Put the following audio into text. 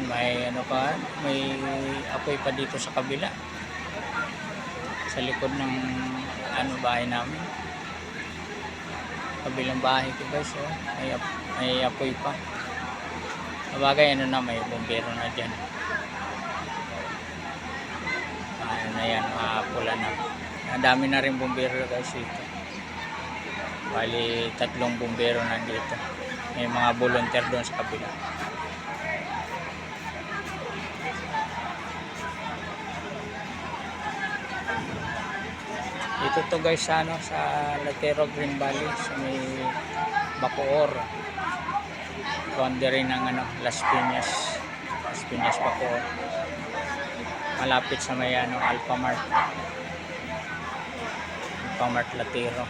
May ano pa, may apoy pa dito sa kabila. Sa likod ng bahay namin. Kabilang bahay ko guys, oh. May apoy pa. Sabagay may bumbero na dyan. Na yan, pula na. Ang dami na rin bumbero guys dito. Bali 3 bumbero nandito. May mga volunteer doon sa kabila. Dito to guys sa Latero Green Valley sa may Bacoor. Boundary ng Las Piñas Bacoor. Malapit sa may Alphamart Latero.